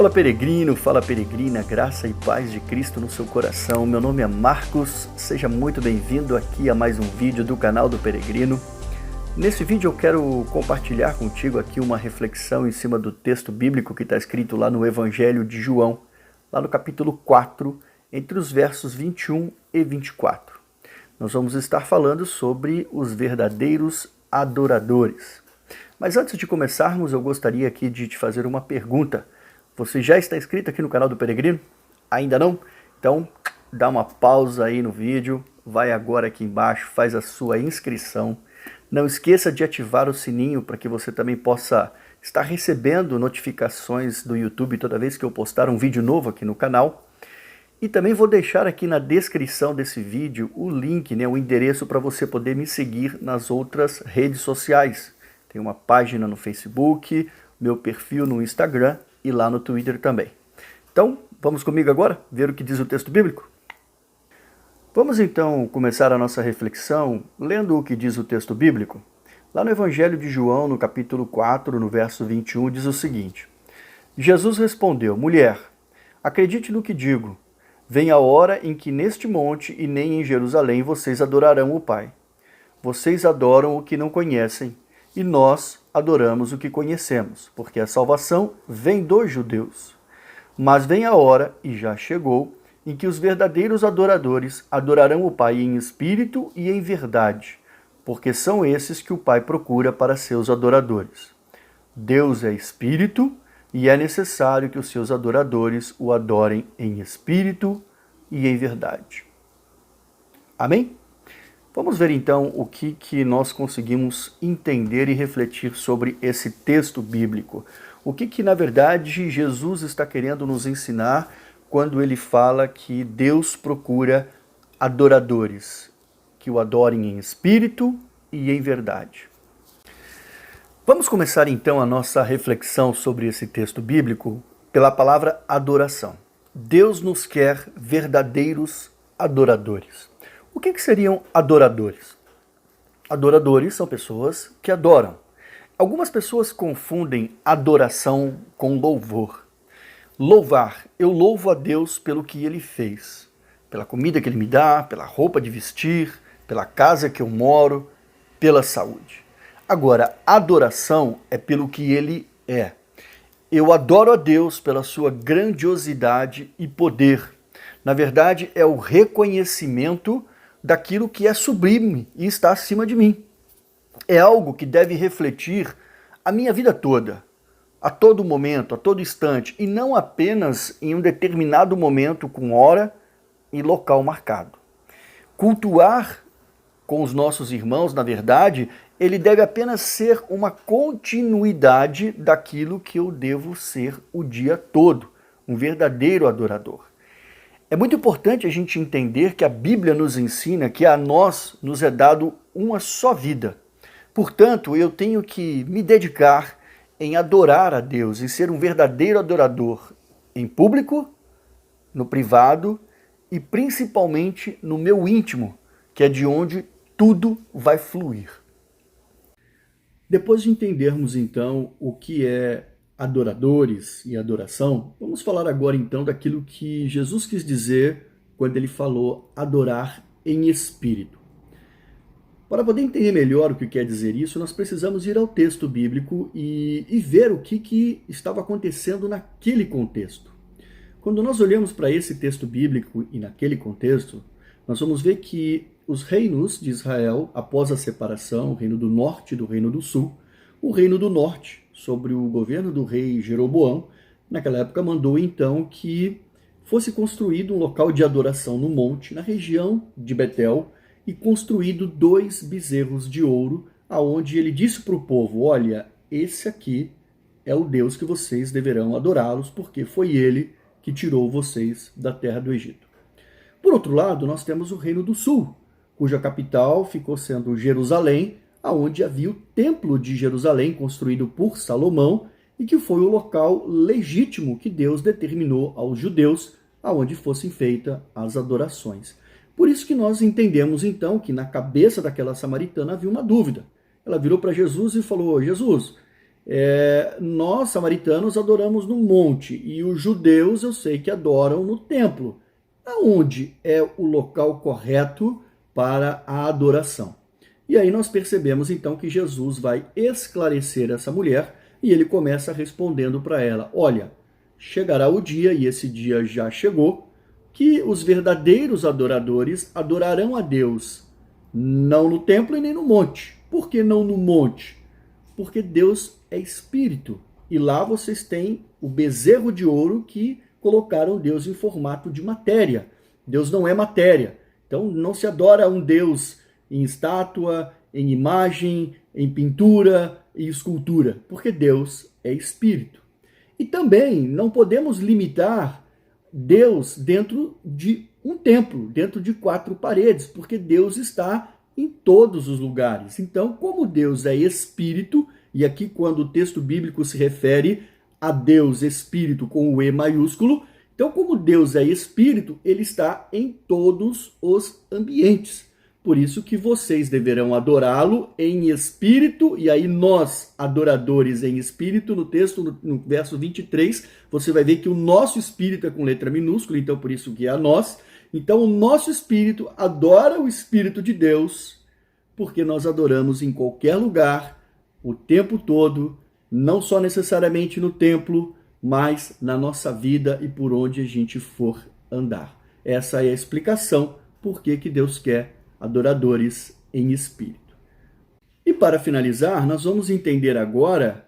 Fala peregrino, fala peregrina, graça e paz de Cristo no seu coração. Meu nome é Marcos, seja muito bem-vindo aqui a mais um vídeo do canal do Peregrino. Nesse vídeo eu quero compartilhar contigo aqui uma reflexão em cima do texto bíblico que está escrito lá no Evangelho de João, lá no capítulo 4, entre os versos 21 e 24. Nós vamos estar falando sobre os verdadeiros adoradores. Mas antes de começarmos, eu gostaria aqui de te fazer uma pergunta. Você já está inscrito aqui no canal do Peregrino? Ainda não? Então dá uma pausa aí no vídeo, vai agora aqui embaixo, faz a sua inscrição. Não esqueça de ativar o sininho para que você também possa estar recebendo notificações do YouTube toda vez que eu postar um vídeo novo aqui no canal. E também vou deixar aqui na descrição desse vídeo o link, o endereço para você poder me seguir nas outras redes sociais. Tem uma página no Facebook, meu perfil no Instagram e lá no Twitter também. Então, vamos comigo agora ver o que diz o texto bíblico? Vamos então começar a nossa reflexão lendo o que diz o texto bíblico. Lá no Evangelho de João, no capítulo 4, no verso 21, diz o seguinte: Jesus respondeu: Mulher, acredite no que digo. Vem a hora em que neste monte e nem em Jerusalém vocês adorarão o Pai. Vocês adoram o que não conhecem, e nós adoramos o que conhecemos, porque a salvação vem dos judeus. Mas vem a hora, e já chegou, em que os verdadeiros adoradores adorarão o Pai em espírito e em verdade, porque são esses que o Pai procura para seus adoradores. Deus é espírito, e é necessário que os seus adoradores o adorem em espírito e em verdade. Amém? Vamos ver então o que nós conseguimos entender e refletir sobre esse texto bíblico. O que na verdade Jesus está querendo nos ensinar quando ele fala que Deus procura adoradores, que o adorem em espírito e em verdade. Vamos começar então a nossa reflexão sobre esse texto bíblico pela palavra adoração. Deus nos quer verdadeiros adoradores. O que seriam adoradores? Adoradores são pessoas que adoram. Algumas pessoas confundem adoração com louvor. Louvar, eu louvo a Deus pelo que Ele fez, pela comida que Ele me dá, pela roupa de vestir, pela casa que eu moro, pela saúde. Agora, adoração é pelo que Ele é. Eu adoro a Deus pela sua grandiosidade e poder. Na verdade, é o reconhecimento daquilo que é sublime e está acima de mim. É algo que deve refletir a minha vida toda, a todo momento, a todo instante, e não apenas em um determinado momento com hora e local marcado. Cultuar com os nossos irmãos, na verdade, ele deve apenas ser uma continuidade daquilo que eu devo ser o dia todo, um verdadeiro adorador. É muito importante a gente entender que a Bíblia nos ensina que a nós nos é dado uma só vida. Portanto, eu tenho que me dedicar em adorar a Deus, em ser um verdadeiro adorador em público, no privado e principalmente no meu íntimo, que é de onde tudo vai fluir. Depois de entendermos então o que é adoradores e adoração, vamos falar agora então daquilo que Jesus quis dizer quando ele falou adorar em espírito. Para poder entender melhor o que quer dizer isso, nós precisamos ir ao texto bíblico e ver o que estava acontecendo naquele contexto. Quando nós olhamos para esse texto bíblico e naquele contexto, nós vamos ver que os reinos de Israel, após a separação, o reino do norte e do reino do sul, o reino do norte, sobre o governo do rei Jeroboão, naquela época mandou então que fosse construído um local de adoração no monte, na região de Betel, e construído 2 bezerros de ouro, aonde ele disse para o povo: olha, esse aqui é o Deus que vocês deverão adorá-los, porque foi ele que tirou vocês da terra do Egito. Por outro lado, nós temos o reino do sul, cuja capital ficou sendo Jerusalém, aonde havia o templo de Jerusalém construído por Salomão e que foi o local legítimo que Deus determinou aos judeus aonde fossem feitas as adorações. Por isso que nós entendemos então que na cabeça daquela samaritana havia uma dúvida. Ela virou para Jesus e falou: Jesus, Nós, samaritanos, adoramos no monte e os judeus eu sei que adoram no templo. Aonde é o local correto para a adoração? E aí nós percebemos então que Jesus vai esclarecer essa mulher e ele começa respondendo para ela: olha, chegará o dia, e esse dia já chegou, que os verdadeiros adoradores adorarão a Deus não no templo e nem no monte. Por que não no monte? Porque Deus é espírito e lá vocês têm o bezerro de ouro que colocaram Deus em formato de matéria. Deus não é matéria. Então não se adora um Deus em estátua, em imagem, em pintura e escultura, porque Deus é espírito. E também não podemos limitar Deus dentro de um templo, dentro de 4 paredes, porque Deus está em todos os lugares. Então, como Deus é espírito, e aqui quando o texto bíblico se refere a Deus espírito com o E maiúsculo, então como Deus é espírito, ele está em todos os ambientes. Por isso que vocês deverão adorá-lo em espírito, e aí nós, adoradores em espírito, no texto, no verso 23, você vai ver que o nosso espírito é com letra minúscula, então por isso que é a nós. Então o nosso espírito adora o Espírito de Deus, porque nós adoramos em qualquer lugar, o tempo todo, não só necessariamente no templo, mas na nossa vida e por onde a gente for andar. Essa é a explicação por que Deus quer adoradores em espírito. E para finalizar, nós vamos entender agora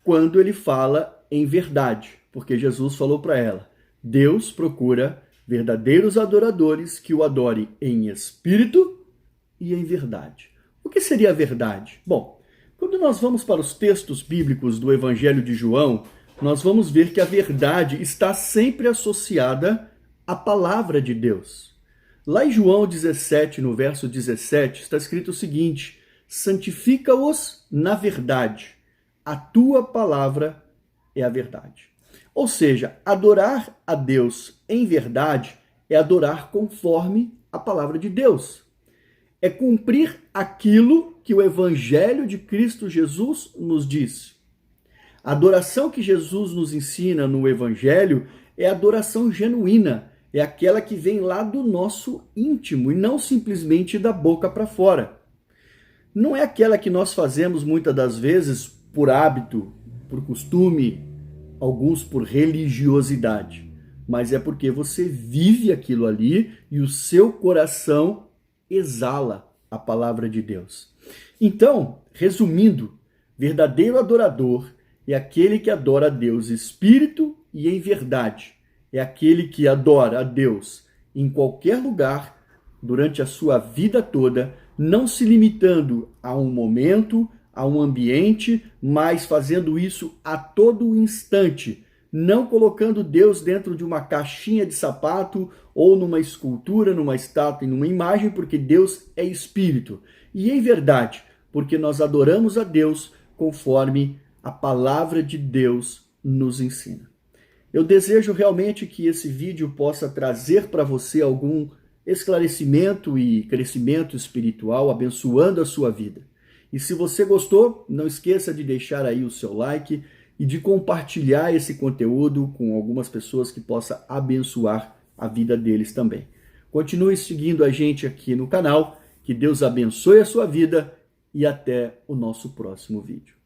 quando ele fala em verdade, porque Jesus falou para ela: Deus procura verdadeiros adoradores que o adorem em espírito e em verdade. O que seria a verdade? Bom, quando nós vamos para os textos bíblicos do Evangelho de João, nós vamos ver que a verdade está sempre associada à palavra de Deus. Lá em João 17, no verso 17, está escrito o seguinte: santifica-os na verdade, a tua palavra é a verdade. Ou seja, adorar a Deus em verdade é adorar conforme a palavra de Deus. É cumprir aquilo que o Evangelho de Cristo Jesus nos diz. A adoração que Jesus nos ensina no Evangelho é a adoração genuína, é aquela que vem lá do nosso íntimo e não simplesmente da boca para fora. Não é aquela que nós fazemos muitas das vezes por hábito, por costume, alguns por religiosidade, mas é porque você vive aquilo ali e o seu coração exala a palavra de Deus. Então, resumindo, verdadeiro adorador é aquele que adora a Deus espírito e em verdade. É aquele que adora a Deus em qualquer lugar, durante a sua vida toda, não se limitando a um momento, a um ambiente, mas fazendo isso a todo instante, não colocando Deus dentro de uma caixinha de sapato ou numa escultura, numa estátua, numa imagem, porque Deus é espírito. E em verdade, porque nós adoramos a Deus conforme a palavra de Deus nos ensina. Eu desejo realmente que esse vídeo possa trazer para você algum esclarecimento e crescimento espiritual, abençoando a sua vida. E se você gostou, não esqueça de deixar aí o seu like e de compartilhar esse conteúdo com algumas pessoas que possa abençoar a vida deles também. Continue seguindo a gente aqui no canal, que Deus abençoe a sua vida e até o nosso próximo vídeo.